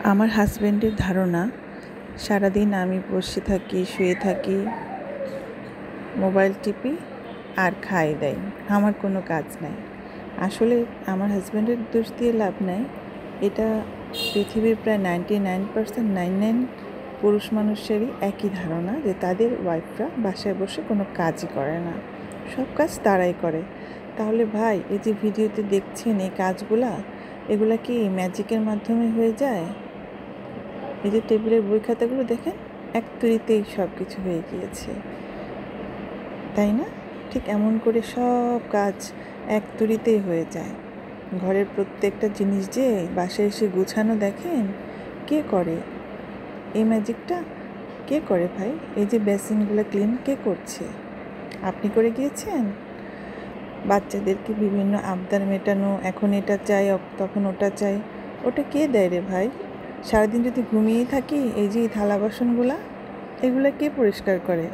আমার হাজব্যান্ডের ধারণা সারাদিন আমি বসে থাকি, শুয়ে থাকি, মোবাইল টিপি আর খাই দেয়, আমার কোনো কাজ নাই। আসলে আমার হাজব্যান্ডের দোষ দিয়ে লাভ নাই। এটা পৃথিবীর প্রায় 99% পুরুষ মানুষেরই একই ধারণা যে তাদের ওয়াইফরা বাসায় বসে কোনো কাজই করে না, সব কাজ তারাই করে। তাহলে ভাই, এই যে ভিডিওতে দেখছেন এই কাজগুলা, এগুলা কি ম্যাজিকের মাধ্যমে হয়ে যায়? এই যে টেবিলের বই খাতাগুলো দেখেন, এক তুড়িতেই সব কিছু হয়ে গিয়েছে, তাই না? ঠিক এমন করে সব কাজ এক তুড়িতেই হয়ে যায়। ঘরের প্রত্যেকটা জিনিস যে বাসায় এসে গুছানো দেখেন, কে করে এই ম্যাজিকটা? কে করে ভাই? এই যে বেসিনগুলো ক্লিন কে করছে? আপনি করে গিয়েছেন? বাচ্চাদেরকে বিভিন্ন আবদার মেটানো, এখন এটা চাই, তখন ওটা চাই, ওটা কে দেয় রে ভাই? সারাদিন যদি ঘুমিয়েই থাকি, এই যে এই থালা বাসনগুলা, এগুলা কে পরিষ্কার করে?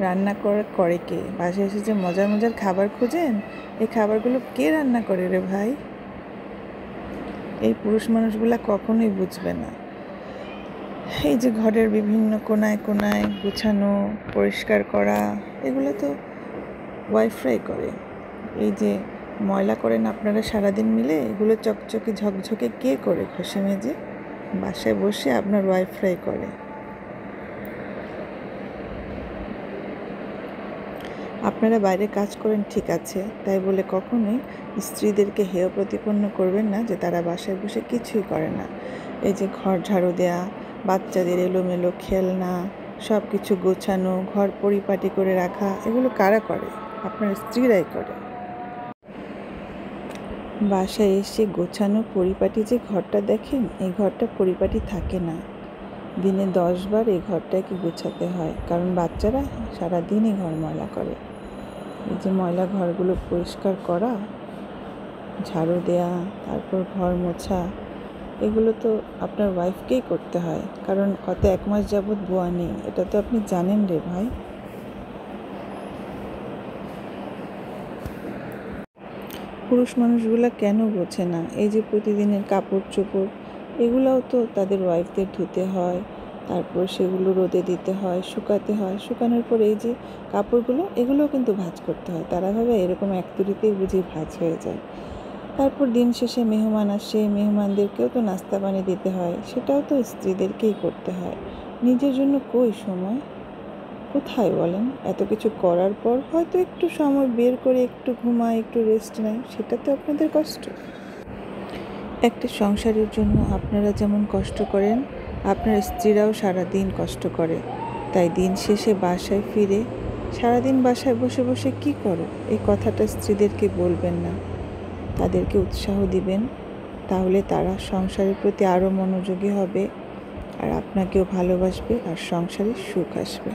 রান্না করে কে? বাসায় এসে যে মজার মজার খাবার খোঁজেন, এই খাবারগুলো কে রান্না করে রে ভাই? এই পুরুষ মানুষগুলা কখনোই বুঝবে না। এই যে ঘরের বিভিন্ন কোনায় কোনায় গুছানো, পরিষ্কার করা, এগুলো তো ওয়াইফরাই করে। এই যে ময়লা করেন আপনারা সারাদিন মিলে, এগুলো চকচকে ঝকঝকে কে করে ঘষে মেজে? বাসায় বসে আপনার ওয়াইফরাই করে। আপনারা বাইরে কাজ করেন ঠিক আছে, তাই বলে কখনোই স্ত্রীদেরকে হেয় প্রতিপন্ন করবেন না যে তারা বাসায় বসে কিছুই করে না। এই যে ঘর ঝাড়ু দেয়া, বাচ্চাদের এলোমেলো খেলনা, সব কিছু গোছানো, ঘর পরিপাটি করে রাখা, এগুলো কারা করে? আপনার স্ত্রীরাই করে। বাসায় এসে গোছানো পরিপাটি যে ঘরটা দেখেন, এই ঘরটা পরিপাটি থাকে না। দিনে 10 বার এই ঘরটাকে গোছাতে হয়, কারণ বাচ্চারা সারাদিনই ঘর ময়লা করে। এই যে ময়লা ঘরগুলো পরিষ্কার করা, ঝাড়ু দেয়া, তারপর ঘর মোছা, এগুলো তো আপনার ওয়াইফকেই করতে হয়, কারণ কত 1 মাস যাবৎ বোয়া নেই, এটা তো আপনি জানেন রে ভাই। পুরুষ মানুষগুলা কেন বোঝে না? এই যে প্রতিদিনের কাপড় চোপড়, এগুলোও তো তাদের ওয়াইফদের ধুতে হয়, তারপর সেগুলো রোদে দিতে হয়, শুকাতে হয়, শুকানোর পর এই যে কাপড়গুলো, এগুলোও কিন্তু ভাঁজ করতে হয়। তারা ভাবে এরকম এক তুড়িতেই বুঝি ভাঁজ হয়ে যায়। তারপর দিন শেষে মেহমান আসে, মেহমানদেরকেও তো নাস্তা পানি দিতে হয়, সেটাও তো স্ত্রীদেরকেই করতে হয়। নিজের জন্য কই সময়? কোথায় বলেন? এত কিছু করার পর হয়তো একটু সময় বের করে একটু ঘুমায়, একটু রেস্ট নেয়, সেটা তো আপনাদের কষ্ট। একটা সংসারের জন্য আপনারা যেমন কষ্ট করেন, আপনার স্ত্রীরাও সারাদিন কষ্ট করে। তাই দিন শেষে বাসায় ফিরে সারাদিন বাসায় বসে বসে কী করো, এই কথাটা স্ত্রীদেরকে বলবেন না। তাদেরকে উৎসাহ দিবেন, তাহলে তারা সংসারের প্রতি আরও মনোযোগী হবে, আর আপনাকেও ভালোবাসবে, আর সংসারে সুখ আসবে।